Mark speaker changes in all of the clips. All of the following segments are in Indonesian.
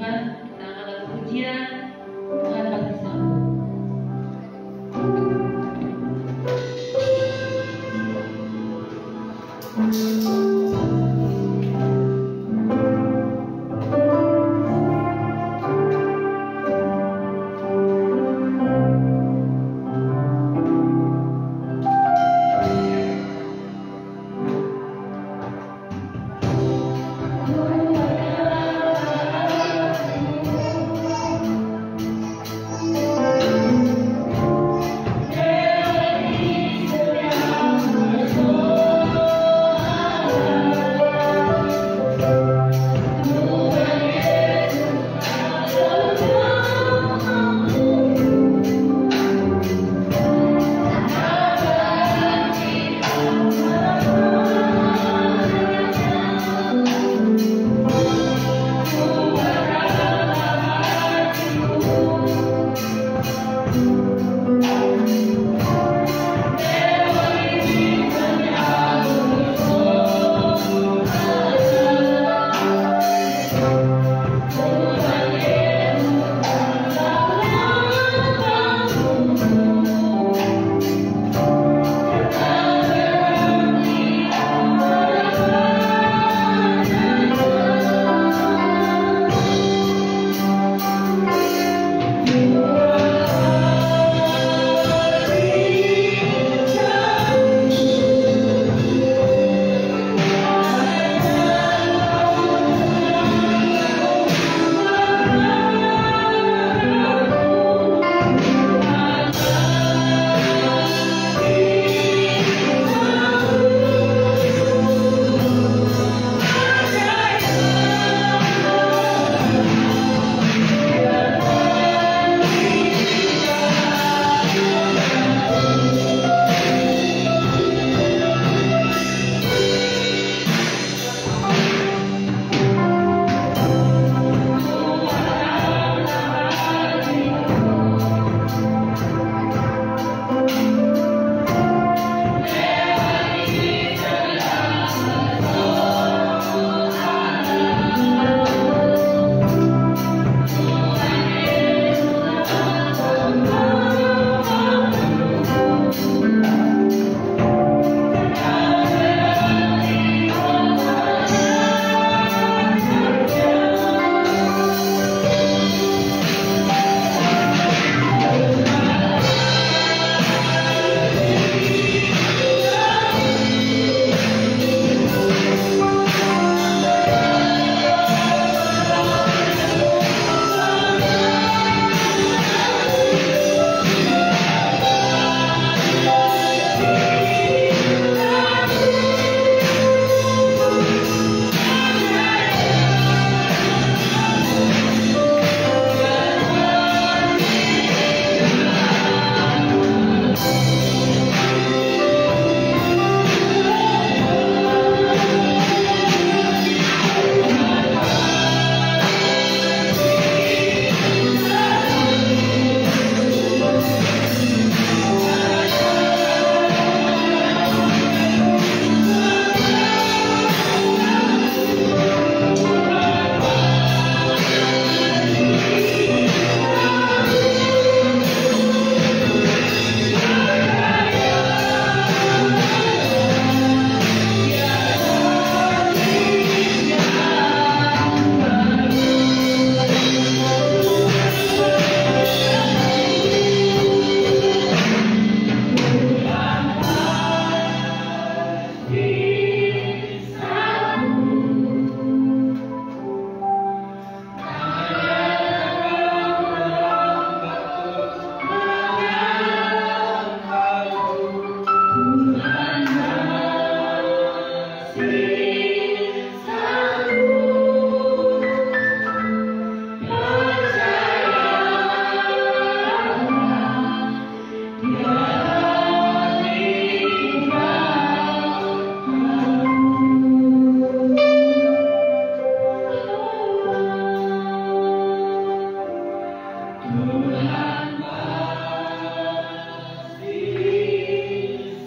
Speaker 1: Tuhan, kita akan lagu pujian Tuhan pasti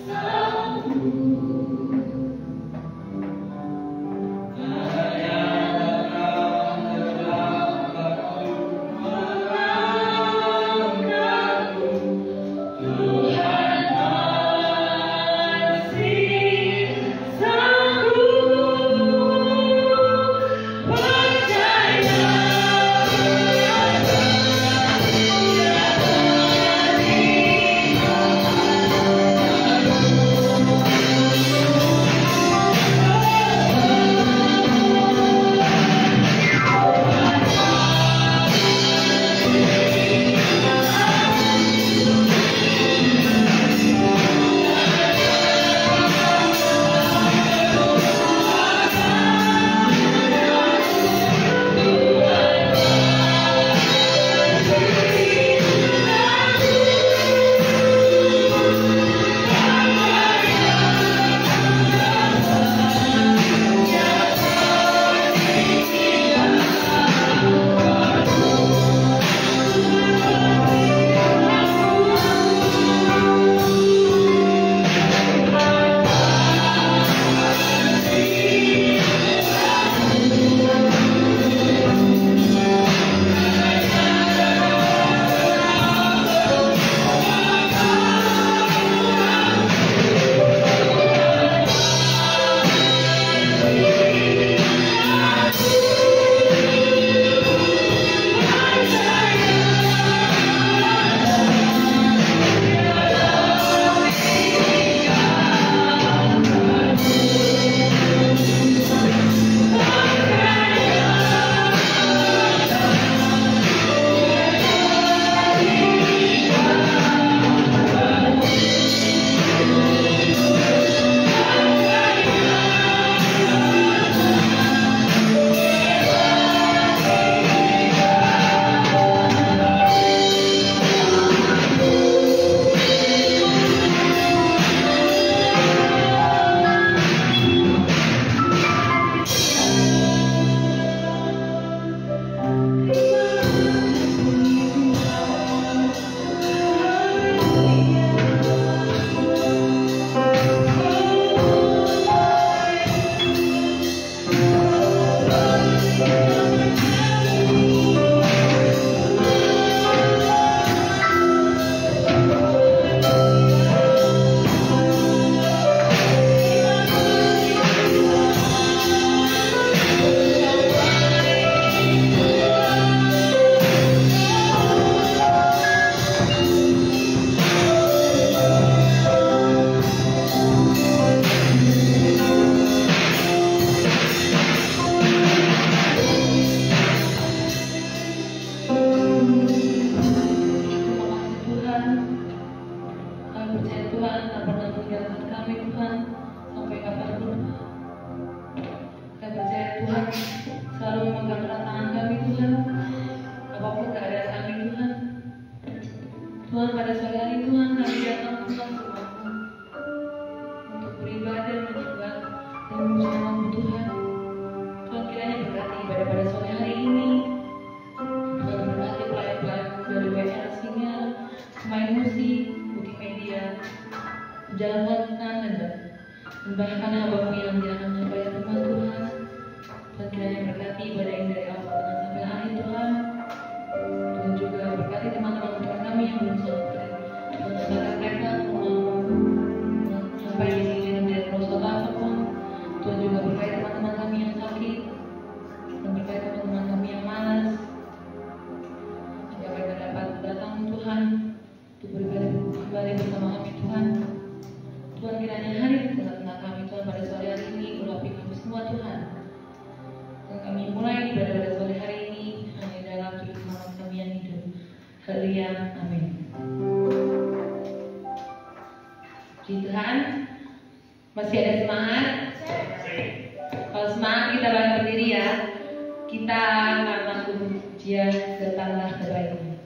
Speaker 1: sanggup. Tuhan, pada sore hari Tuhan kami datang Tuhan rumahmu untuk beribadah dan juga dan mengucapkan nama Tuhan. Tuhan kiranya berkati ibadah pada sore hari ini. Tuhan berkati pelayan-pelayan dari WR Singa, main musik, multimedia, menjalankan dan bahkan hamba-Mu yang akan menyampaikan firman Tuhan. Tuhan kiranya berkati ibadah ini dari awal tengah sampai akhir Tuhan. Tuhan juga berkati teman-teman Tuhan kami yang belum sempat Tuhan mereka sampai di sini dan tidak terus apapun. Tuhan juga berkati teman-teman kami yang sakit, dan berkati teman-teman kami yang malas, agar mereka dapat datang Tuhan untuk beribadah bersama kami Tuhan. Tuhan kiranya hari di tengah-tengah kami Tuhan pada sore hari ini urapi kami semua Tuhan. Dan kami mulai ibadah pada sore hari ini hanya dalam juru selamat kami yang hidup. Haleluya, amin. Puji Tuhan, masih ada semangat? Kalau semangat kita bangkit berdiri ya. Kita akan masuk pujian Datanglah Terbaikmu.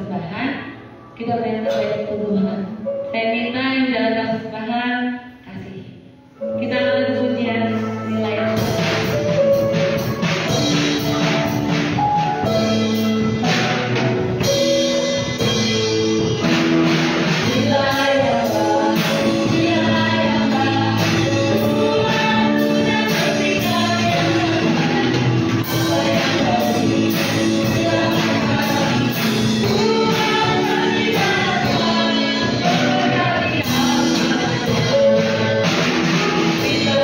Speaker 1: persembahan, kita berikan kepada Tuhan. Saya minta yang dalam persembahan kasih. Kita akan pujian nilai kita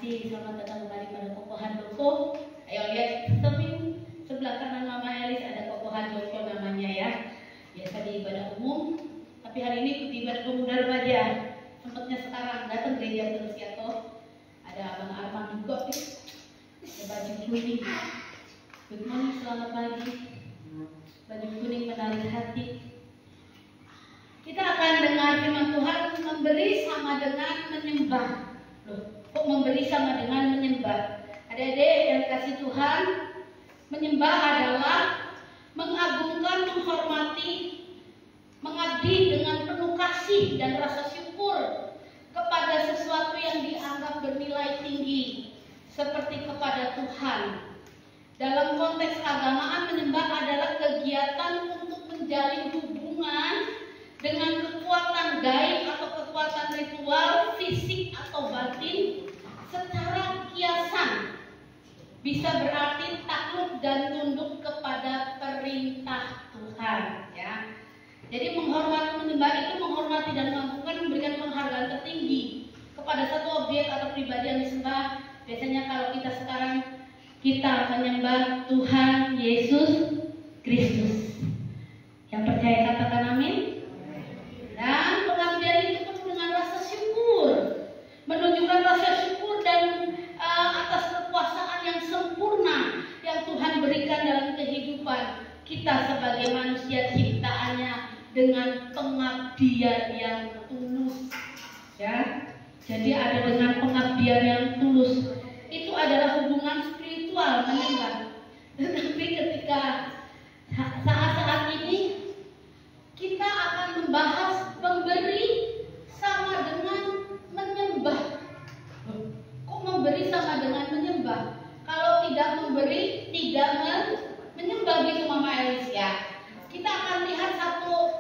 Speaker 1: kasih, selamat datang kembali pada Koko Handoko. Ayo lihat samping sebelah kanan Mama Elis ada Koko Handoko namanya ya. Biasa di ibadah umum, tapi hari ini ikut ibadah pemuda remaja. Sempatnya sekarang datang gereja terus ya toh. Ada Abang Arman juga, ada baju kuning. Good morning, selamat pagi. Baju kuning menarik hati. Kita akan dengar firman Tuhan, memberi sama dengan menyembah. Loh, kok memberi sama dengan menyembah? Adik-adik yang dikasih Tuhan, menyembah adalah mengagungkan, menghormati, mengabdi dengan penuh kasih dan rasa syukur kepada sesuatu yang dianggap bernilai tinggi, seperti kepada Tuhan. Dalam konteks keagamaan, menyembah adalah kegiatan untuk menjalin hubungan dengan kekuatan gaib atau kekuatan ritual, fisik atau batin secara kiasan. Bisa berarti takluk dan tunduk kepada perintah Tuhan ya. Jadi menghormati, menyembah itu menghormati dan mengagungkan, memberikan penghargaan tertinggi kepada satu objek atau pribadi yang disembah. Biasanya kalau kita sekarang kita menyembah Tuhan Yesus Kristus. Yang percaya katakan amin. Dan pengabdian itu penuh dengan rasa syukur, menunjukkan rasa syukur dan atas kekuasaan yang sempurna yang Tuhan berikan dalam kehidupan kita sebagai manusia ciptaannya dengan pengabdian yang tulus. Ya, jadi ada dengan pengabdian yang tulus. Itu adalah hubungan spiritual menyembah. Tetapi ketika saat-saat ini kita akan membahas memberi sama dengan menyembah. Kok memberi sama dengan menyembah? Kalau tidak memberi, tidak menyembah gitu Mama Elis ya. Kita akan lihat satu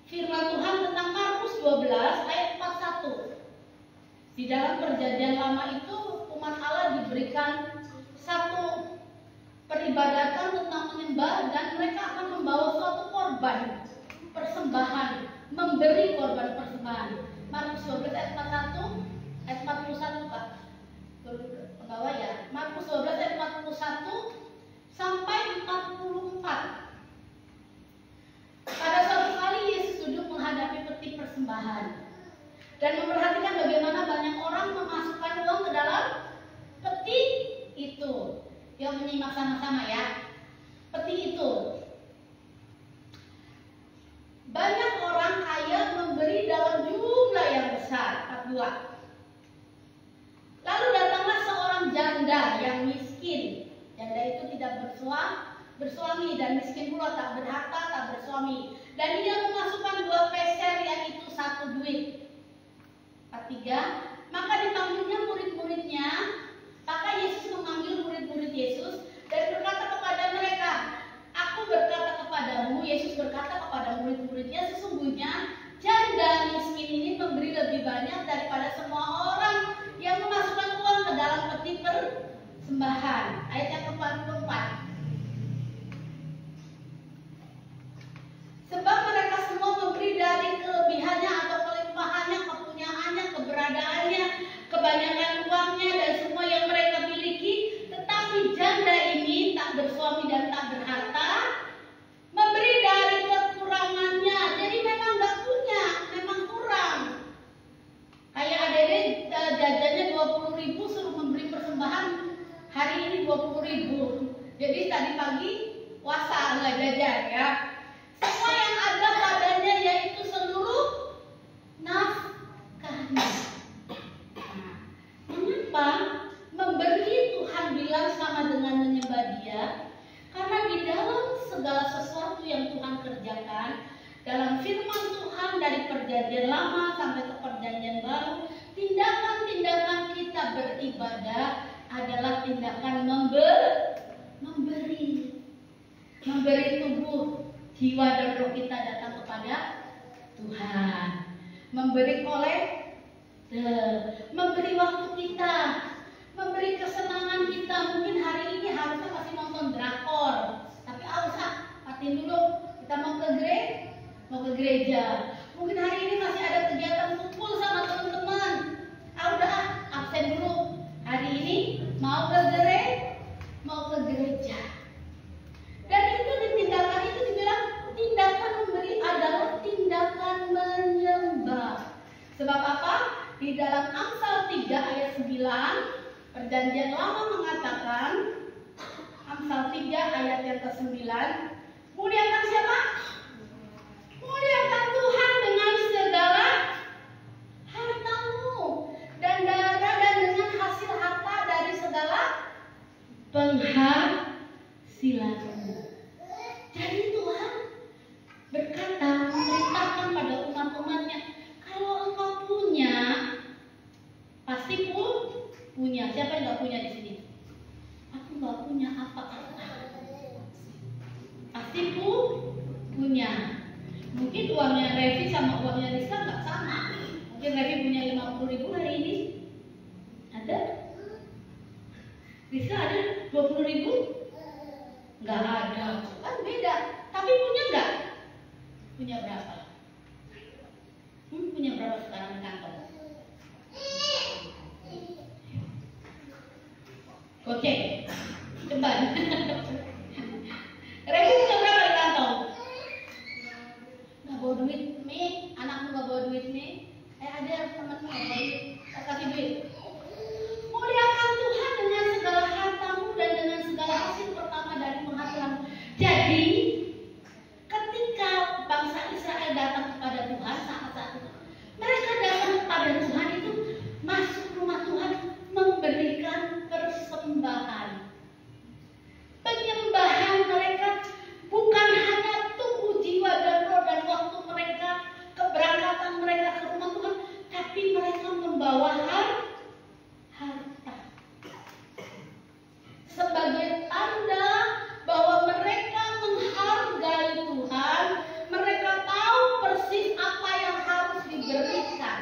Speaker 1: firman Tuhan tentang Markus 12 ayat 41. Di dalam perjanjian lama itu umat Allah diberikan satu peribadatan tentang menyembah dan mereka akan membawa suatu korban persembahan, memberi korban persembahan. Markus 12 ayat 41 ayat 41 Pak. Penggawa ya. Markus 12 ayat 41 sampai 44. Pada suatu kali Yesus duduk menghadapi peti persembahan dan memperhatikan bagaimana banyak orang memasukkan uang ke dalam peti itu. Yuk menyimak sama-sama ya. Peti itu. Banyak orang kaya memberi dalam jumlah yang besar. 42. Lalu datanglah seorang janda yang miskin. Janda itu tidak bersuami dan miskin pula, tak berharta, tak bersuami. Dan dia memasukkan 2 peser, yaitu 1 duit. 43. Maka dipanggilnya murid-muridnya. Maka Yesus memanggil murid-murid Yesus dan berkata kepada mereka, Aku berkata kepadamu, Yesus berkata kepada murid-muridnya, sesungguhnya janda miskin ini memberi lebih banyak daripada semua orang yang memasukkan uang ke dalam peti persembahan. Ayat yang ke-44. Sebab mereka semua memberi dari kelebihannya atau kelimpahannya, kepunyaannya, keberadaannya, kebanyakan uangnya dan semua yang mereka miliki. Tetapi janda ini tak bersuami dan tak berharta, memberi dari kekurangannya. Jadi memang nggak punya, memang kurang. Kayak adik-adik jajannya 20.000 suruh memberi persembahan, hari ini 20.000. Jadi tadi pagi puasa nggak jajan ya. Semua yang ada padanya yaitu seluruh nafkahnya. Mengapa memberi Tuhan bilang sama dengan menyembah Dia? Karena di dalam segala sesuatu yang Tuhan kerjakan, dalam firman Tuhan dari perjanjian lama sampai ke perjanjian baru, tindakan-tindakan kita beribadah adalah tindakan memberi. Memberi tubuh, jiwa dan roh kita datang kepada Tuhan. Memberi memberi waktu kita, memberi kesenangan kita. Mungkin hari ini harusnya masih nonton drakor, tapi matiin dulu, kita mau ke gereja. Mungkin hari ini masih ada kegiatan kumpul sama teman-teman. Udah absen dulu,
Speaker 2: dalam Amsal 3 ayat 9, Perjanjian Lama mengatakan, Amsal 3 ayat yang ke-9, muliakan siapa? Muliakan Tuhan dengan segala hartamu dan dengan hasil harta dari segala penghasilanmu. Jadi Tuhan berkata, memerintahkan pada umat-umatnya, kalau engkau punya, pasti punya. Siapa yang nggak punya di sini? Aku nggak punya apa-apa. Pasti punya. Mungkin uangnya Revi sama uangnya Rizka nggak sama. Mungkin Revi punya 50.000 hari ini. Ada? Rizka ada 20.000? Nggak ada. Kan beda. Tapi punya nggak? Punya berapa? Punya berapa sekarang di kantong? Oke, cepat. Revi punya berapa di kantong? Nggak bawa duit, Mi. Anakmu nggak bawa duit, Mi. Ada temanmu nggak bawa duit, kasih duit. Muliakan Tuhan dengan segala hartamu dan dengan segala hasil pertama dari penghasilanmu. Jadi, ketika bangsa Israel datang kepada Tuhan saat itu, mereka datang kepada Tuhan itu masuk rumah Tuhan memberikan persembahan. Penyembahan mereka bukan hanya tubuh, jiwa, dan roh dan waktu mereka, keberangkatan mereka ke rumah Tuhan, tapi mereka membawa harta sebagai tanda bahwa mereka menghargai Tuhan. Mereka tahu persis apa yang harus diberikan.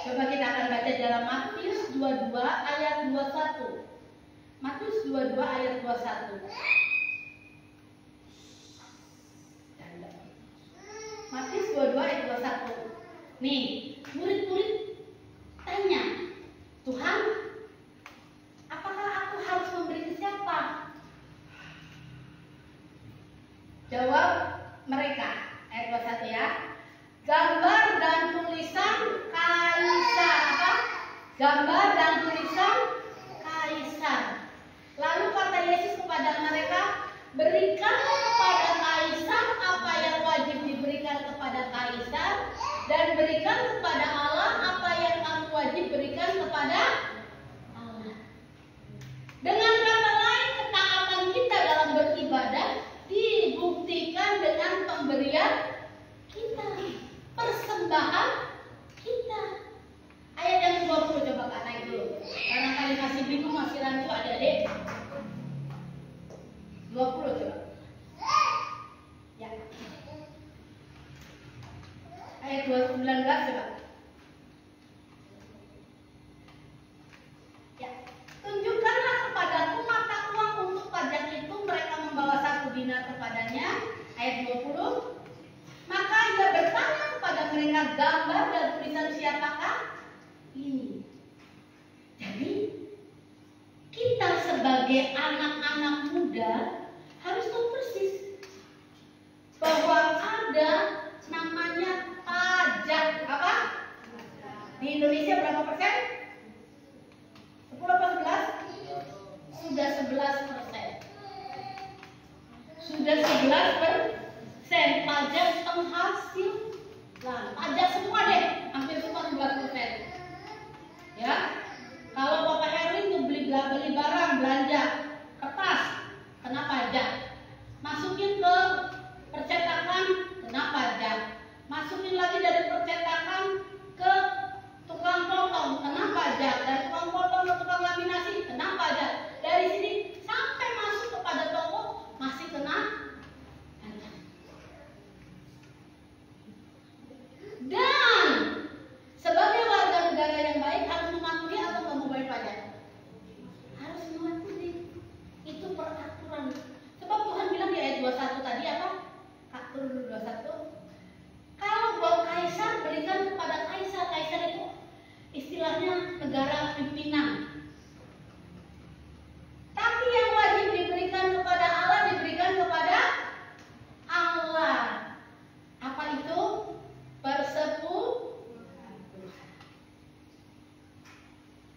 Speaker 2: Coba kita akan baca dalam Matius 22 ayat 21. Matius 22 ayat 21. Matius 22 ayat 21. Nih, murid-murid tanya, Tuhan, apakah aku harus memberi ke siapa? Jawab mereka, ayat 21 ya. Gambar dan tulisan kaisar. Apa? Gambar dan tulisan kaisar. Lalu kata Yesus kepada mereka, berikan kepada kaisar apa yang wajib diberikan kepada kaisar, dan berikan kepada Allah apa yang kamu wajib berikan kepada Allah. Dengan kata lain, ketaatan kita dalam beribadah dibuktikan dengan pemberian kita, persembahan kita. Ayat yang 20 coba Kak naik dulu. Karena kali masih bingung, masih rancu adik-adik. 20 coba. Ya. Ayat 19 coba. Ya. Tunjukkanlah kepadaku mata uang untuk pajak itu. Mereka membawa 1 dinar kepadanya. Ayat 20. Maka ia bertanya kepada mereka, gambar dan tulisan siapakah ini? Jadi kita sebagai anak-anak muda harus tahu persis bahwa ada namanya pajak. Apa? Di Indonesia berapa persen? 10 atau 11? Sudah 11%. Sudah 11% pajak penghasilan. Pajak semua deh, hampir semua 11%. Ya, kalau Bapak Herwin beli barang, belanja kertas, kena pajak. Masukin ke percetakan, kena pajak. Masukin lagi dari percetakan ke tukang potong,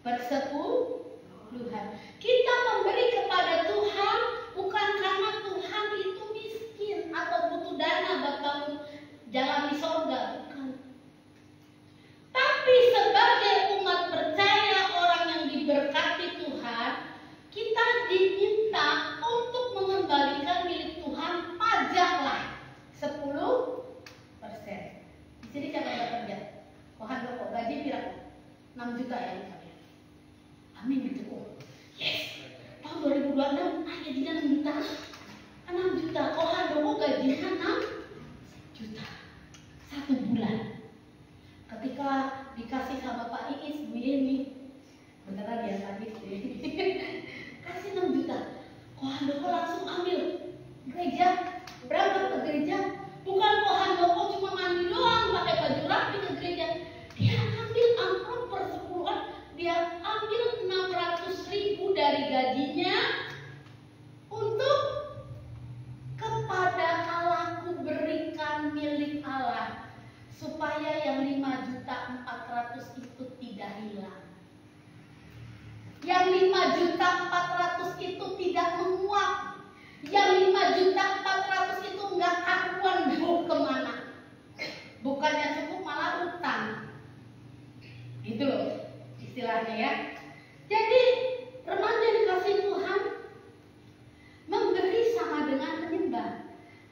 Speaker 2: persepuluhan. Kita memberi kepada Tuhan bukan karena Tuhan itu miskin atau butuh dana buat jalan di sorga, bukan. Tapi sebagai umat percaya, orang yang diberkati Tuhan, kita diminta untuk mengembalikan milik Tuhan pajaklah 10%. Di sini siapa yang kerja? Tuhan kok gaji berapa? 6 juta ya misalnya. Amin gitu kok. Yes. Tahun 2026 gajinya 6 juta. 6 juta. Tuhan kok gajinya 6 juta. 1 bulan. Ketika dikasih sama Pak Iis, Bu Yeni, bentar lagi ya Pak Iis, kasih 6 juta. Kok langsung ambil gereja, berangkat ke gereja. Bukan Handoko cuma mandi doang, pakai baju rapi ke gereja. Dia ambil amplop persepuluhan, dia ambil 600.000 dari gajinya untuk kepada Allahku berikan milik Allah, supaya yang 5.400.000 itu tidak hilang. Yang 5.400.000 itu tidak menguap. Yang 5.400.000 itu enggak karuan mau kemana. Bukannya cukup malah utang. Gitu loh istilahnya ya. Jadi remaja dikasih Tuhan, memberi sama dengan menyembah.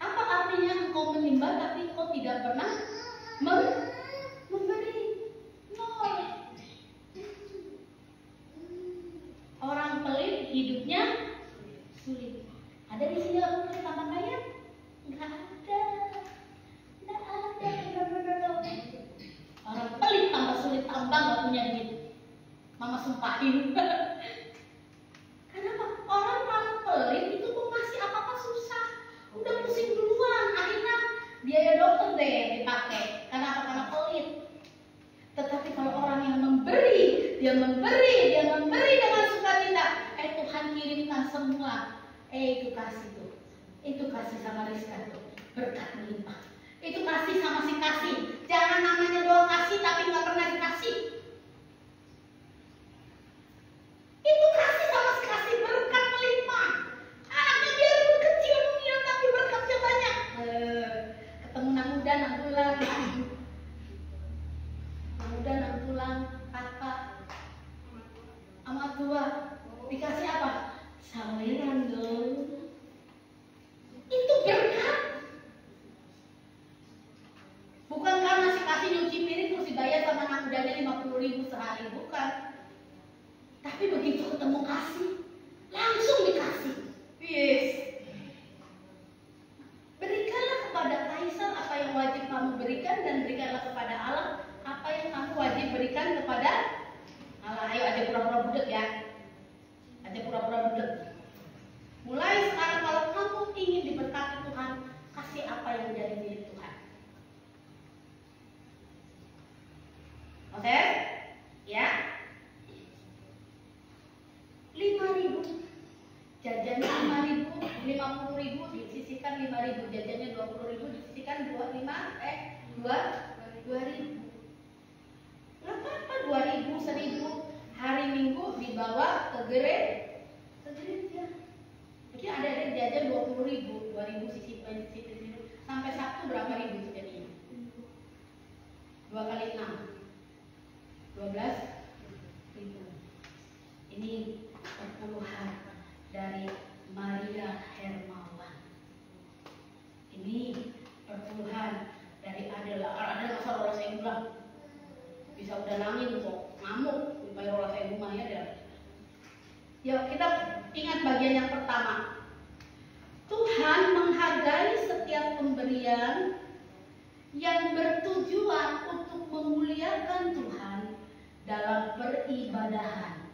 Speaker 2: Apa artinya engkau menyembah tapi engkau tidak pernah memberi? Nol. Orang pelit hidupnya sulit. Ada di sini orang pelit tambah kaya? Enggak ada. Enggak ada. Orang pelit tambah sulit, tambah nggak punya duit. Mama sumpahin. Kenapa? Orang pelit itu mau ngasih apa-apa susah. Udah pusing duluan. Akhirnya biaya dokter deh yang dipakai. Kenapa? Karena pelit. Tetapi kalau orang yang memberi, dia memberi dengan sukacita. Tuhan kirimkan semua. Itu kasih tuh. Itu kasih sama Rizka tuh. Berkat melimpah. Itu kasih sama si kasih. Jangan namanya doang kasih tapi nggak pernah dikasih. Itu kasih sama si kasih, berkat melimpah. Anaknya biarpun kecil mungil tapi berkatnya banyak. Ketemu nang muda nang tulang, nang muda nang tulang, kakak, amat tua dikasih apa? Saweran dong. Itu berkat. Bukan karena si kasih nyuci piring terus dibayar sama anak mudanya 50.000 sehari, bukan. Tapi begitu ketemu kasih, langsung dikasih. Yes. Berikanlah kepada Kaisar apa yang wajib kamu berikan, dan berikanlah kepada Allah apa yang kamu wajib berikan kepada Allah. Ayo aja pura-pura budek ya. Aja pura-pura budek. Mulai sekarang kalau kamu ingin diberkati Tuhan, kasih apa yang menjadi milik Tuhan. Oke? Ya. 5.000. Jajannya 5.000, 50.000 disisihkan 5.000, jajannya 20.000 disisihkan 2.000. Nggak apa-apa 2.000, 1.000. Hari Minggu dibawa ke gereja. Jadi ada jajan 20.000, 2.000 sisihkan sampai Sabtu berapa ribu jadinya? 2 kali 6. 12.000. Ini perpuluhan dari Maria Hermawan. Ini perpuluhan dari Adela. Ada masa rola saya bilang bisa udah nangis kok, ngamuk supaya rola saya rumah ya dia. Yuk kita ingat bagian yang pertama. Tuhan menghargai setiap pemberian yang bertujuan untuk memuliakan Tuhan dalam peribadahan,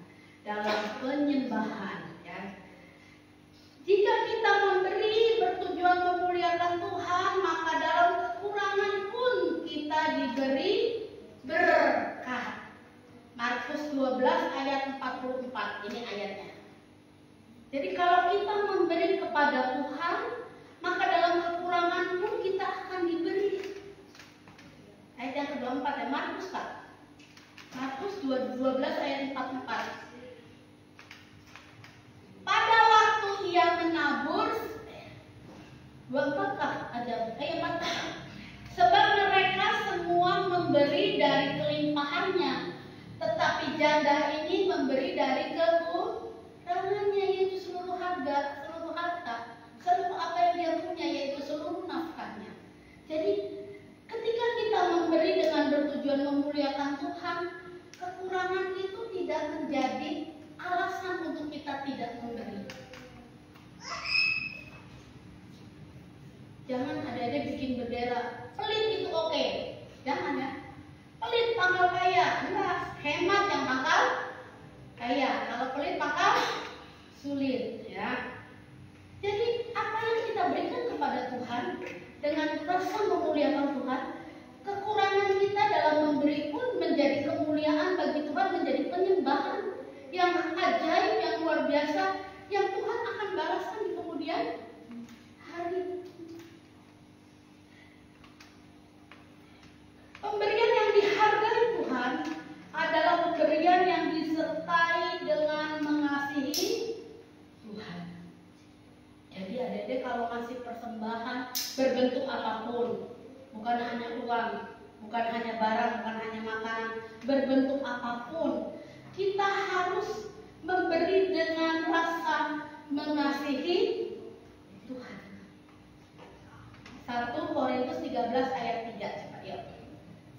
Speaker 2: dalam penyembahan, ya. Jika kita memberi bertujuan memuliakan Tuhan, maka dalam kekurangan pun kita diberi berkat. Markus 12 ayat 44, ini ayatnya. Jadi kalau kita memberi kepada Tuhan, maka dalam kekurangan pun kita akan diberi. Ayat yang ke-24 ya, Markus Pak. Markus 12 ayat 44. Pada waktu ia menabur, 24 ada ayat 4. Sebab mereka semua memberi dari kelimpahannya, tetapi janda ini memberi dari kekurangannya, yaitu seluruh harta, seluruh apa yang dia punya, yaitu seluruh nafkahnya. Jadi ketika kita memberi dengan bertujuan memuliakan Tuhan, kekurangan itu tidak menjadi alasan untuk kita tidak memberi. Jangan ada bikin bendera pelit itu oke. Jangan ya. Pelit pangkal kaya, enggak. Hemat yang pangkal kaya. Kalau pelit pangkal sulit, ya. Jadi apa yang kita berikan kepada Tuhan dengan rasa memuliakan Tuhan, kekurangan kita dalam memberi pun menjadi kemuliaan bagi Tuhan, menjadi penyembahan yang ajaib, yang luar biasa, yang Tuhan akan balaskan di kemudian hari. Pemberian yang dihargai Tuhan adalah pemberian yang disertai dengan mengasihi Tuhan. Jadi adik-adik kalau ngasih persembahan berbentuk apapun, bukan hanya uang, bukan hanya barang, bukan hanya makanan, berbentuk apapun, kita harus memberi dengan rasa mengasihi Tuhan. 1 Korintus 13 ayat 3, coba yuk.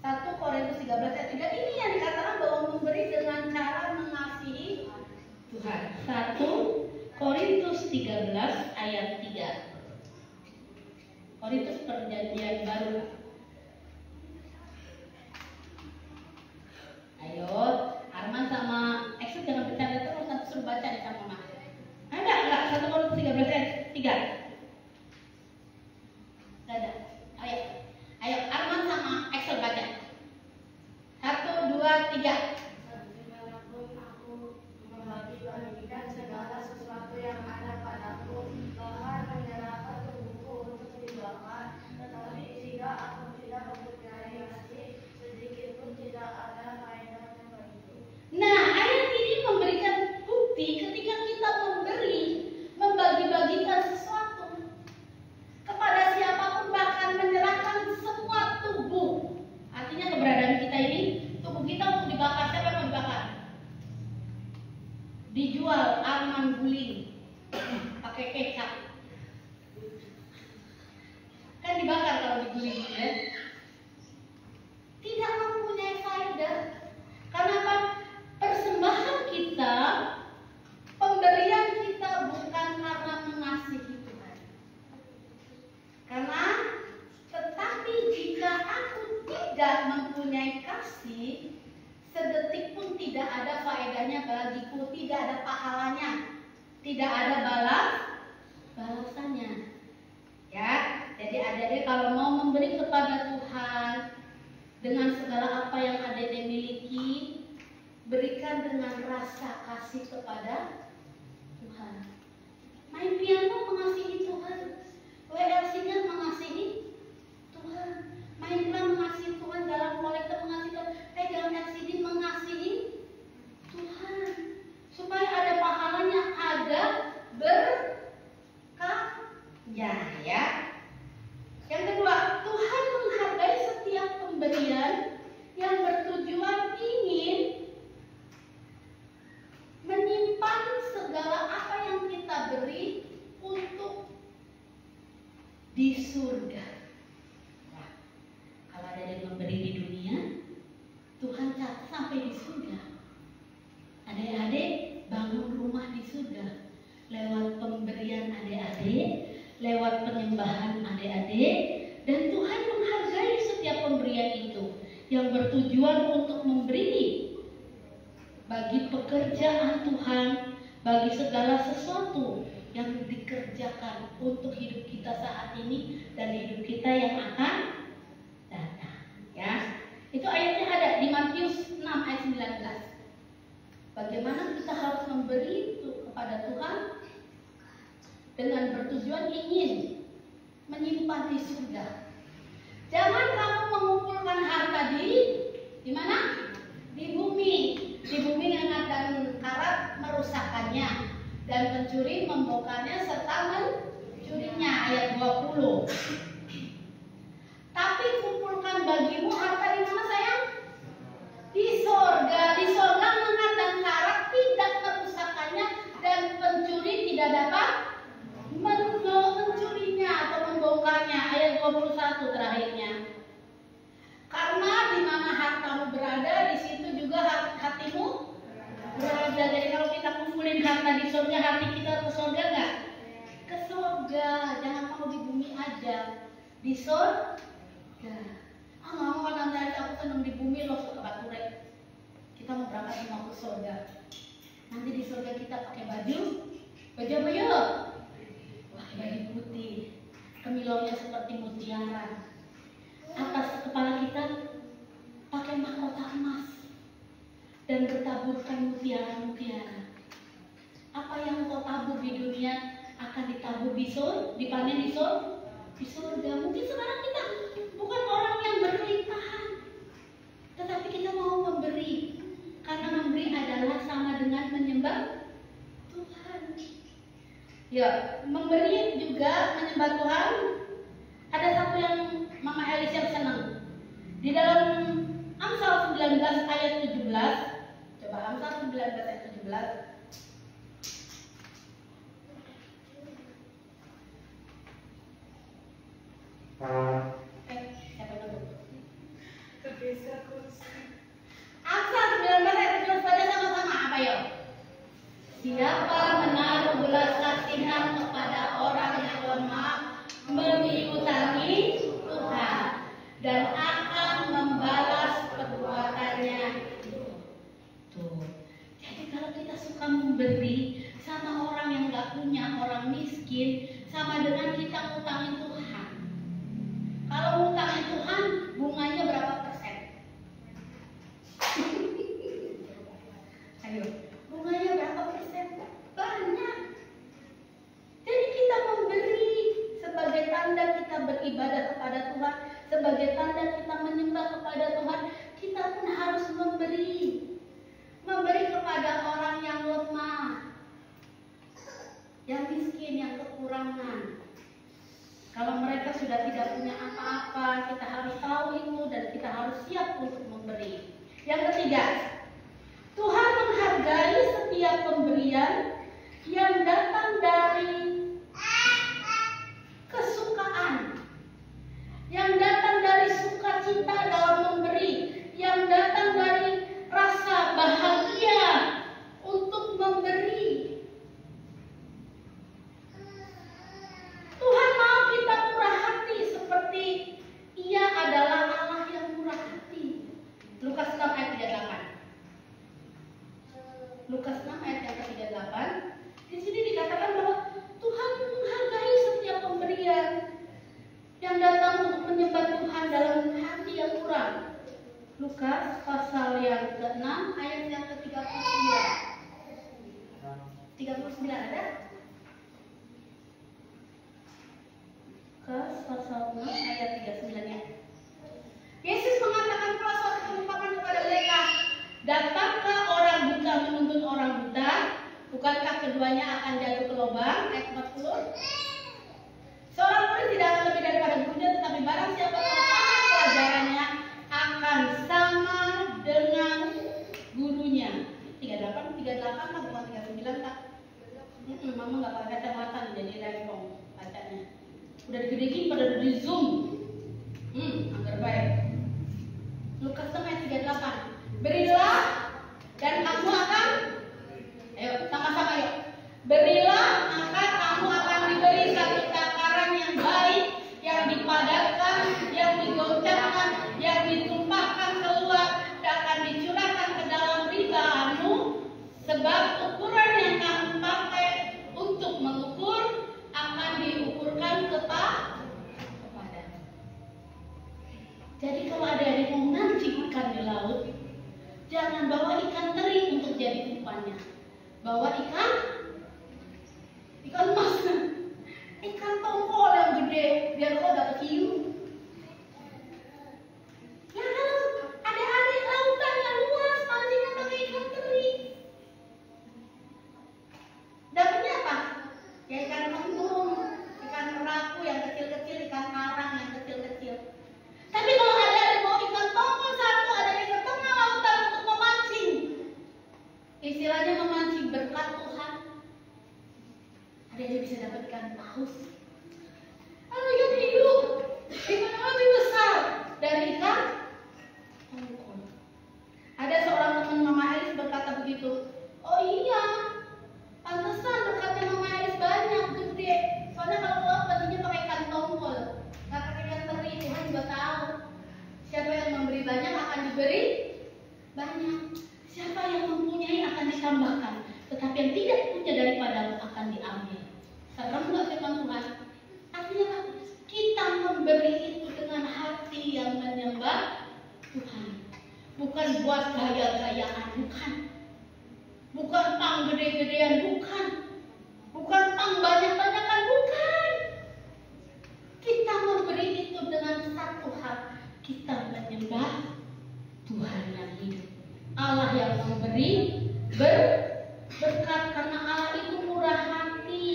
Speaker 2: 1 Korintus 13 ayat 3, ini yang dikatakan bahwa memberi dengan cara mengasihi Tuhan. 1 Korintus 13 ayat 3. Korintus perjanjian baru. Ayo, Arman sama Eksit jangan bercanda terus, nanti suruh baca nih sama Mama. Ada enggak 1 Korintus 13 ayat 3? Enggak ada. Ayo Arman sama Eksit baca. 1, 2, 3.
Speaker 3: Membagi-bagikan segala sesuatu yang ada padaku, bahkan menyerahkan tubuhku untuk dibakar, tetapi jika aku tidak mempunyai kasih, sedikit pun tidak ada faedahnya bagiku.
Speaker 2: Nah, ayat ini memberikan bukti ketika kita membagi-bagikan sesuatu kepada siapapun, bahkan menyerahkan semua tubuh. Artinya keberadaan kita ini, tubuh kita untuk dibakar. Siapa yang mau dibakar? Dijual Arman guling pakai kecap, kan dibakar kalau diguling, ya? Tidak mempunyai faedah. Karena apa? Persembahan kita, pemberian kita bukan karena mengasihi Tuhan. Karena tetapi jika aku tidak mempunyai kasih, sedetik pun tidak ada faedahnya bagiku, tidak ada pahalanya, tidak ada balasannya. Ya, jadi adik-adik kalau mau memberi kepada Tuhan dengan segala apa yang adik-adik miliki, berikan dengan rasa kasih kepada Tuhan. Main piano mengasihi Tuhan, WL singer mengasihi Tuhan, main drum mengasihi Tuhan, dalam kolektor mengasihi Tuhan, dalam LCD mengasihi Tuhan, supaya ada pahalanya, ada berkahnya, ya. Yang kedua, Tuhan menghargai setiap pemberian yang bertujuan ingin menyimpan segala apa yang kita beri untuk di surga. Nah, kalau ada yang memberi di dunia, Tuhan catat sampai di surga. Adik-adik bangun rumah di surga lewat pemberian adik-adik, lewat penyembahan adik-adik, dan Tuhan menghargai setiap pemberian itu yang bertujuan untuk memberi bagi pekerjaan Tuhan, bagi segala sesuatu yang dikerjakan untuk hidup kita saat ini dan hidup kita yang akan datang, ya. Itu ayatnya ada di Matius 6 ayat 19. Bagaimana kita harus memberi itu kepada Tuhan dengan bertujuan ingin menyimpan di surga. Jangan kamu mengumpulkan harta di mana? Di bumi. pencuri membongkarnya serta mencurinya. Ayat 20. Tapi kumpulkan bagimu harta di mana sayang? Di sorga. Di sorga mengat dan karat tidak merusakkannya, dan pencuri tidak dapat mencurinya atau membongkarnya. Ayat 21 terakhirnya. Karena di mana hartamu berada, di situ juga hatimu berada. Jadi kalau kita kumpulin harta di surga, hati kita ke surga nggak? Ke surga. Jangan mau di bumi aja, di surga. Nggak mau kan tante, aku senang di bumi loh, suka bature. Kita mau berangkat semua ke surga. Nanti di surga kita pakai baju apa ya? Pakai baju putih, kemilaunya seperti mutiara. Atas kepala kita pakai mahkota emas dan bertaburkan mutiara-mutiara. Apa yang kau tabur di dunia akan ditabur di surga, dipanen di surga. Mungkin sekarang kita bukan orang yang berlimpahan, tetapi kita mau memberi, karena memberi adalah sama dengan menyembah Tuhan. Ya, memberi juga menyembah Tuhan. Ada satu yang Mama Elisha senang. Di dalam Amsal 19 ayat 17. Coba Amsal 19 ayat 17. Siapa dulu? Amsal 19 ayat 17 pada sama-sama apa ya? Siapa menaruh belas kasihan kepada orang yang lemah, mengiutangi Tuhan, dan akan membalas perbuatannya. Tuh. Jadi kalau kita suka memberi sama orang yang gak punya, orang miskin, sama dengan kita ngutangin Tuhan. Kalau ngutangin Tuhan, bunganya berapa persen? Ayo, bunganya berapa persen? Banyak. Jadi kita memberi sebagai tanda kita beribadah kepada Tuhan, sebagai tanda kita menyembah kepada Tuhan. Kita pun harus memberi kepada orang yang lemah, yang miskin, yang kekurangan. Kalau mereka sudah tidak punya apa-apa, kita harus tahu itu dan kita harus siap untuk memberi. Yang ketiga, Tuhan menghargai setiap pemberian yang datang dari kesukaan, yang datang dari sukacita dalam memberi, yang datang dari rasa bahagia untuk memberi. Tuhan mau kita murah hati seperti Ia adalah Allah yang murah hati. Lukas 6 ayat 38. Lukas 6 ayat yang ke-38. Di sini dikatakan bahwa Tuhan menghargai setiap pemberian yang datang untuk menyembah Tuhan dalam hati yang murah. Lukas pasal yang ke-6 ayat yang ke-39. 39 ada? Lukas pasal 6 ayat 39-nya. Yesus mengatakan pula suatu perumpamaan kepada mereka, dapatkah orang buta menuntun orang buta? Bukankah keduanya akan jatuh ke lubang? Ayat 40. Seorang murid tidak akan lebih daripada gurunya, tetapi barang siapa tahu pelajarannya akan sama dengan gurunya. 38 kan bukan 39 kan? Mama nggak pakai kacamata jadi rempong bacanya. Udah digedekin pada udah di zoom. Agar baik. Lukas 6 ayat 38. Berilah dan kamu akan, ayo sama-sama yuk. Berilah maka kamu akan diberi satu takaran yang baik, yang dipadatkan, yang digoncangkan, yang ditumpahkan keluar, dan akan dicurahkan ke dalam ribamu, sebab ukuran yang kamu pakai untuk mengukur akan diukurkan kepada. Jadi kalau ada yang mau mancing ikan di laut, jangan bawa ikan teri untuk jadi umpannya. Bawa ikan emas, ikan tongkol yang gede, biar kau dapat hiu. Ya kalau adik-adik lautan yang luas, mancingnya pakai ikan teri. Dapatnya apa? Istilahnya memancing berkat Tuhan. Ada yang bisa dapatkan paus. Ada yang hidup dengan lebih besar dari ikan tongkol. Ada seorang teman Mama Elis berkata begitu. Oh iya, pantesan berkatnya Mama Elis banyak, gede. Soalnya kalau laut bajunya pakai ikan tongkol, nggak pakai ikan teri. Tuhan juga tahu. Siapa yang memberi banyak akan diberi banyak. Siapa yang mempunyai akan ditambahkan. Tetapi yang tidak punya daripadamu akan diambil. Serem nggak firman Tuhan? Artinya kita memberi itu dengan hati yang menyembah Tuhan. Bukan buat gaya-gayaan, bukan. Bukan pang gede-gedean, bukan. Bukan pang banyak-banyakan, bukan. Kita memberi itu dengan satu hal. Kita menyembah Tuhan yang hidup. Allah yang memberi berkat karena Allah itu murah hati.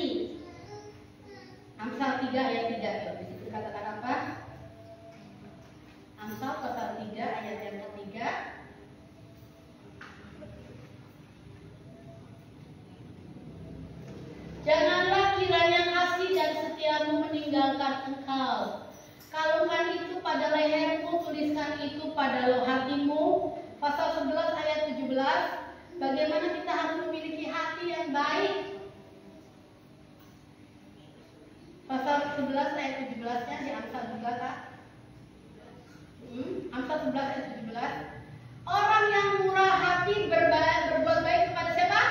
Speaker 2: Amsal 3 ayat 3. Di situ dikatakan apa? Amsal pasal 3 ayat yang ketiga. Janganlah kiranya kasih dan setiamu meninggalkan engkau. Kalungkan itu pada lehermu, tuliskan itu pada hatimu. Pasal 11 ayat 17. Bagaimana kita harus memiliki hati yang baik? Pasal 11 ayat 17-nya di Amsal juga, Kak. Amsal 11 ayat 17. Orang yang murah hati berbuat baik kepada siapa?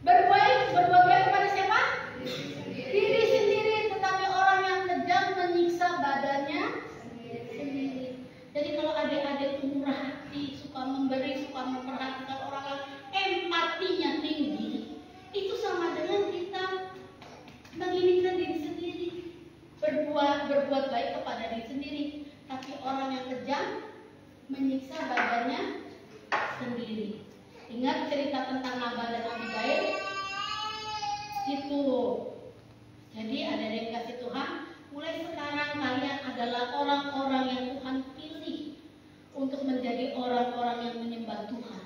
Speaker 2: Berbuat baik kepada siapa? Diri sendiri. Tetapi orang yang kejam menyiksa badannya sendiri. Jadi kalau adik-adik murah hati, suka memberi, suka memperhatikan orang lain, empatinya tinggi, itu sama dengan kita menginginkan diri sendiri, berbuat baik kepada diri sendiri. Tapi orang yang kejam menyiksa badannya sendiri. Ingat cerita tentang Nabal dan Abigail? Itu. Jadi ada yang kasih Tuhan, mulai sekarang kalian adalah orang-orang yang Tuhan pilih untuk menjadi orang-orang yang menyembah Tuhan.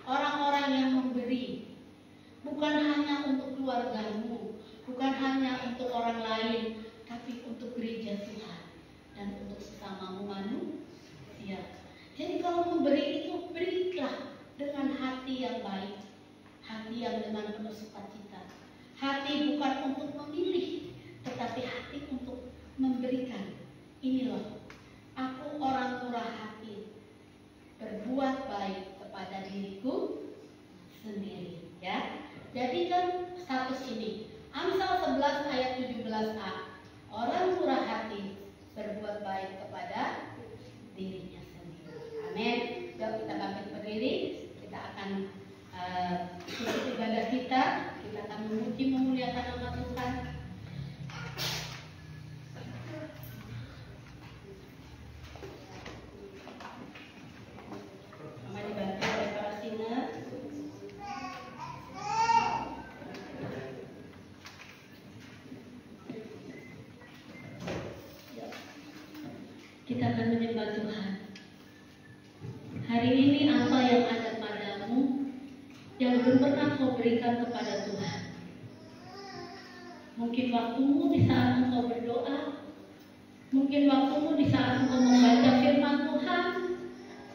Speaker 2: Orang-orang yang memberi. Bukan hanya untuk keluargamu, bukan hanya untuk orang lain, tapi untuk gereja Tuhan dan untuk sesamamu manusia. Jadi kalau memberi itu, berilah dengan hati yang baik, hati yang dengan penuh sukacita. Hati bukan untuk memilih, tetapi hati untuk memberikan. Ini loh, aku orang murah hati, berbuat baik kepada diriku sendiri. Ya, jadikan status ini. Amsal 11 ayat 17a. Orang murah hati berbuat baik kepada dirinya sendiri. Amin. Yuk kita bangkit berdiri. Kita akan tutup ibadah kita. Kita akan memuji memuliakan nama Tuhan. Mama dibantu oleh para singer. Kita akan menyembah Tuhan. Hari ini apa yang ada padamu yang belum pernah kau berikan kepada Tuhan? Mungkin waktumu di saat engkau berdoa, mungkin waktumu di saat engkau membaca firman Tuhan,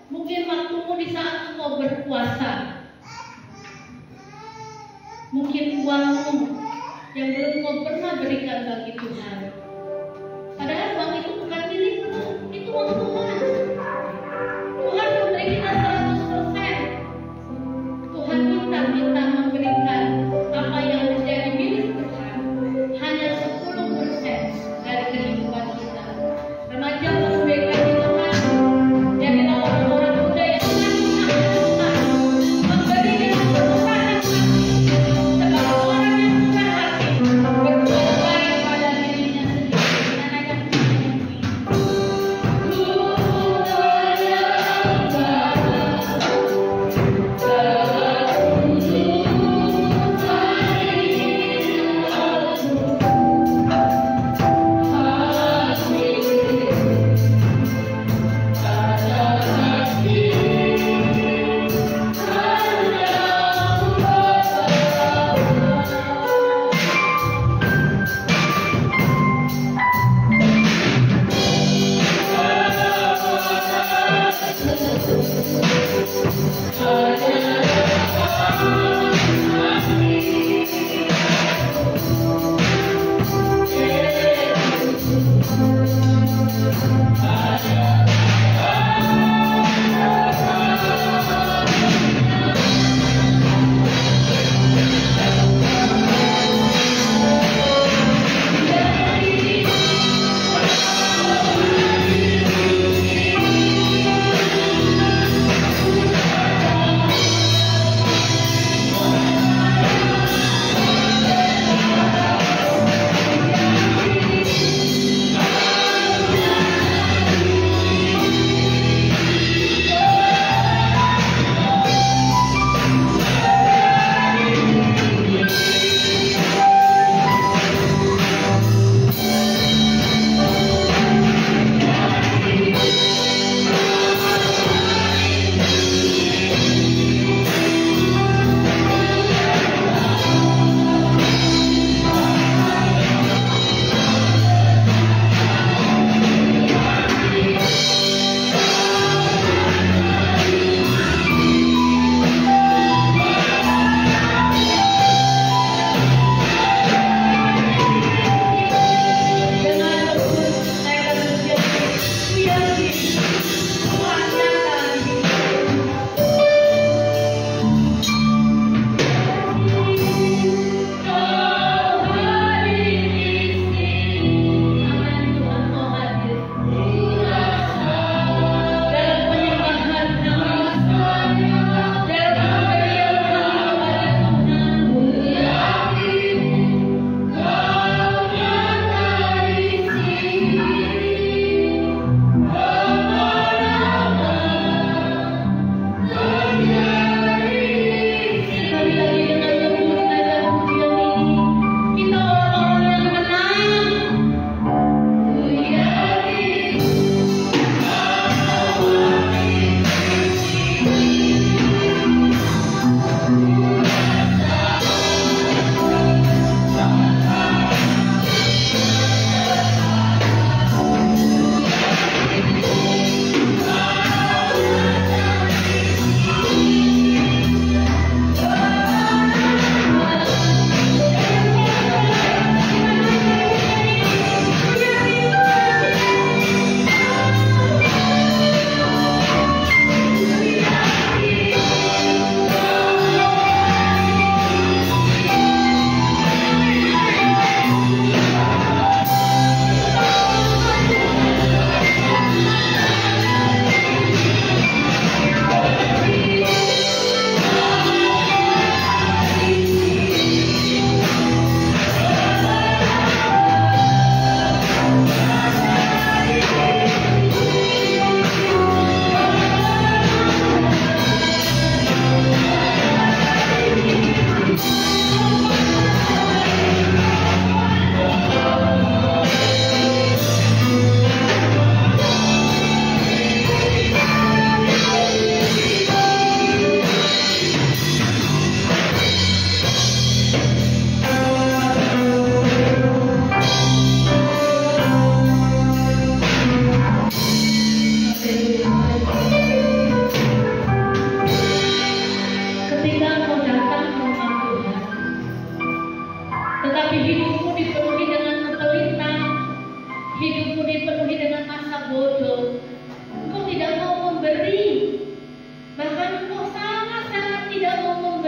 Speaker 2: mungkin waktumu di saat engkau berpuasa, mungkin uangmu yang belum kau pernah berikan bagi Tuhan. Padahal uang itu bukan milikmu, itu uang Tuhan. Tuhan memberi kita 100%. Tuhan minta memberikan apa yang menjadi milik Tuhan hanya 10% dari kehidupan kita. Remaja memulaikan di Tuhan, jadilah orang-orang muda yang Tuhan memberi dengan penuh hati. Sebagai orang yang murah hati, berbuat baik pada dirinya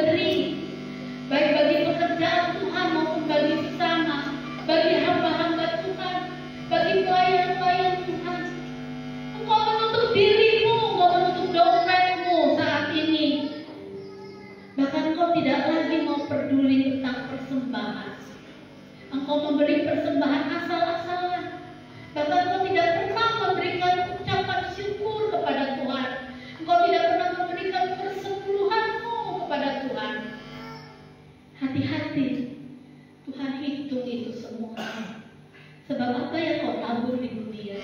Speaker 2: memberi, baik bagi pekerjaan Tuhan maupun bagi sesama, bagi hamba-hamba Tuhan, bagi pelayan-pelayan Tuhan. Engkau menutup dirimu, engkau menutup dompetmu saat ini. Bahkan engkau tidak lagi mau peduli tentang persembahan. Engkau memberi persembahan asal-asalan. Bahkan engkau tidak pernah memberikan ucapan syukur kepada Tuhan. Engkau tidak pernah memberikan persepuluhanmu kepada Tuhan. Hati-hati, Tuhan hitung itu semua. Sebab apa yang kau tabur di dunia,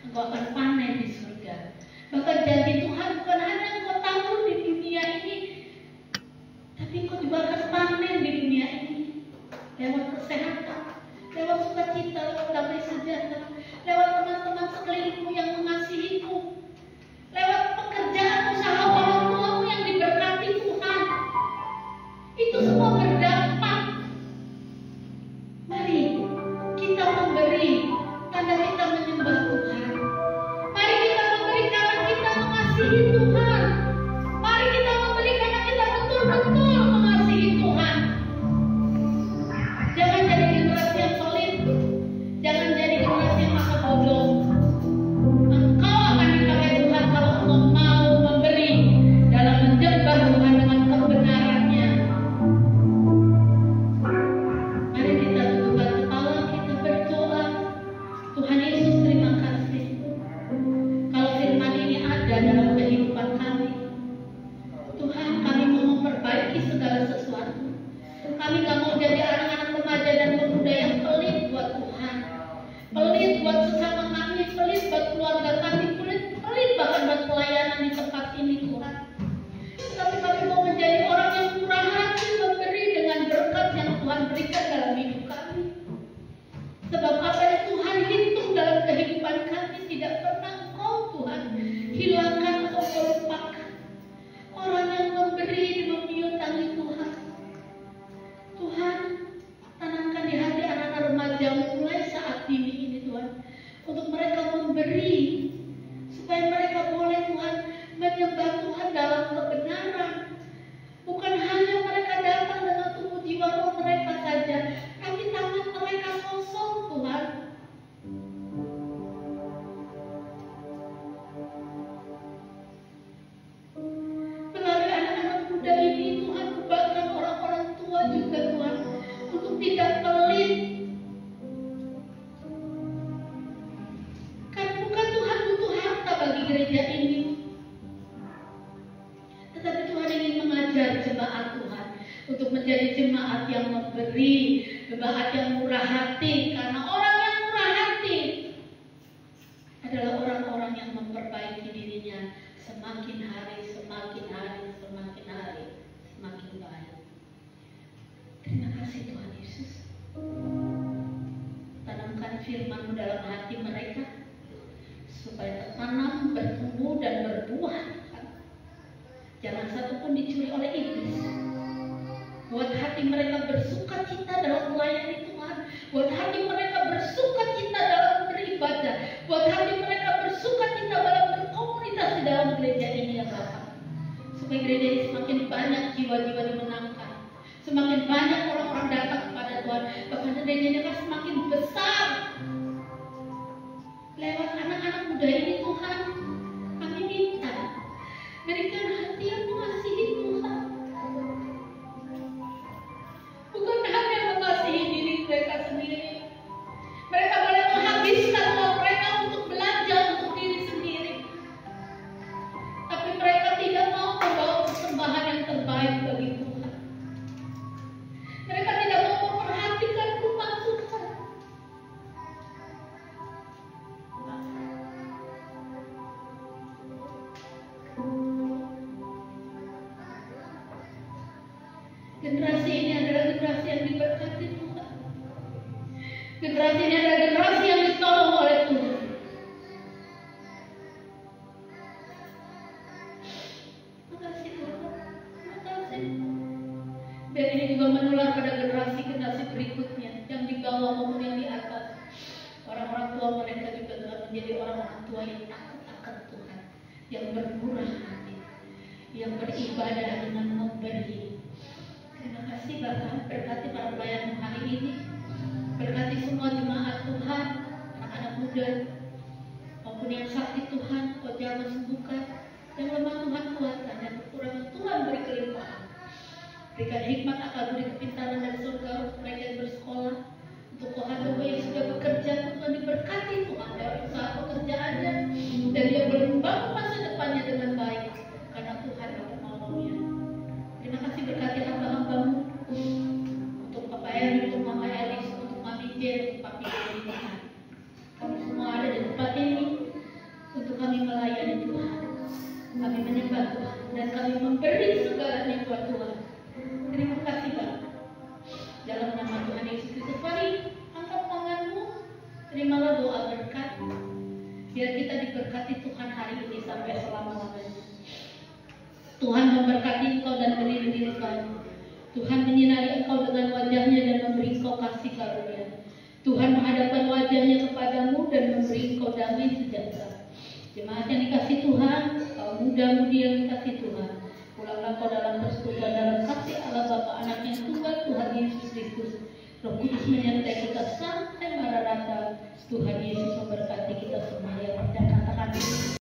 Speaker 2: engkau akan panen di surga. Bahkan janji Tuhan bukan hanya engkau tabur di dunia ini, tapi engkau juga akan panen di dunia ini. Lewat kesehatan, lewat sukacita, lewat damai sejahtera, lewat teman-teman sekelilingmu yang mengasihimu, lewat pekerjaan usaha orang tuamu yang diberkati Tuhan. Itu semua berdampak. Mari kita memberi tanda kita menyembah Tuhan. Mari kita memberi karena kita mengasihi Tuhan. Mari kita memberi karena kita betul-betul mengasihi Tuhan. Jangan jadi generasi yang solid. Jangan jadi generasi yang masa bodoh. Engkau akan dipakai Tuhan kalau engkau mau memberi dalam menyembah Tuhan dengan kebenarannya. Mari kita tundukkan kepala, kita berdoa. Tuhan Yesus, terima kasih. Kalau firman ini ada dalam kehidupan kami, Tuhan, kami mau memperbaiki segala sesuatu. Kami gak mau jadi anak-anak remaja dan pemuda yang pelit buat Tuhan, pelit buat sesama kami, pelit buat keluarga kami, pelit bahkan buat pelayanan di tempat ini Tuhan. Tapi kami mau menjadi orang yang murah hati, memberi dengan berkat yang Tuhan berikan dalam hidup kami. Sebab apa yang Tuhan hitung dalam kehidupan kami tidak pernah Engkau Tuhan hilangkan atau lupakan. Orang yang memberi memiutangi Tuhan. Tuhan, tanamkan di hati anak-anak remaja mulai saat dini ini Tuhan, untuk mereka memberi, supaya mereka boleh Tuhan menyembah Tuhan dalam kebenaran. Bukan hanya mereka datang dengan tubuh jiwa roh mereka saja, tapi tangan mereka kosong Tuhan. Melalui anak-anak muda ini Tuhan, bahkan orang-orang tua juga Tuhan, untuk tidak pelit. Kan bukan Tuhan butuh harta bagi gereja ini, tetapi Tuhan ingin mengajar jemaat Tuhan untuk menjadi jemaat yang memberi, jemaat yang murah hati. Karena orang yang murah hati adalah orang-orang yang memperbaiki dirinya semakin hari, semakin hari, semakin hari, semakin baik. Terima kasih Tuhan Yesus. Tanamkan firman-Mu dalam hati mereka, supaya tertanam, bertumbuh, dan berbuah. Jangan satupun dicuri oleh iblis. Buat hati mereka bersuka cita dalam melayani Tuhan. Buat hati mereka bersuka cita dalam beribadah. Buat hati mereka bersuka cita dalam berkomunitas di dalam gereja ini ya Bapak. Supaya gereja ini semakin banyak jiwa-jiwa dimenangkan. Semakin banyak orang-orang datang kepada Tuhan. Bahkan gereja ini akan semakin besar. Lewat anak-anak muda ini Tuhan, kami minta berikan hati yang mengasihi Tuhan. Bukan hanya mengasihi diri mereka sendiri. Mereka boleh menghabiskan uang mereka untuk belanja untuk diri sendiri. Tapi mereka tidak mau membawa persembahan yang terbaik bagi Tuhan. Mereka tidak mau memperhatikan rumah Tuhan. Generasi ini adalah generasi yang diberkati Tuhan. Generasi ini adalah generasi yang ditolong oleh Tuhan. Makasih Tuhan. Makasih. Dan ini juga menular pada generasi-generasi berikutnya, yang di bawah maupun yang di atas. Orang-orang tua mereka juga telah menjadi orang-orang tua yang takut akan Tuhan, yang bermurah hati, yang beribadah dengan memberi, muda maupun yang sakit Tuhan, Kau jamah sembuhkan. Yang lemah Tuhan kuatkan, dan kekurangan Tuhan beri kelimpahan. Berikan hikmat, akal budi, kepintaran dari surga untuk mereka yang bersekolah. Untuk hamba yang sudah bekerja, Tuhan diberkati Tuhan dari usaha pekerjaannya, dan dia boleh membangun masa depannya dengan baik karena Tuhan yang menolongnya. Terima kasih, berkati hamba-hambamu untuk Papa Eri, untuk Mama Elis, untuk Mami Jen, untuk Papi Eri Tuhan. Kami semua ada di tempat ini untuk kami melayani Tuhan. Kami menyembah Tuhan dan kami memberi segalanya buat Tuhan. Terima kasih Bapak. Dalam nama Tuhan Yesus Kristus, mari angkat tanganmu, terimalah doa berkat. Biar kita diberkati Tuhan hari ini sampai selama-lamanya. Tuhan memberkati engkau dan melindungi engkau. Tuhan menyinari engkau dengan wajahnya dan memberi engkau kasih karunia. Tuhan menghadapkan wajahnya kepadamu dan memberi engkau damai sejahtera. Jemaat yang dikasih Tuhan, kaum muda-mudi yang dikasih Tuhan, pulanglah kau dalam persekutuan dalam kasih Allah Bapa, Anak yang Tunggal, Tuhan Yesus Kristus. Roh Kudus menyertai kita sampai Maranatha. Tuhan Yesus memberkati kita semua yang percaya. Katakan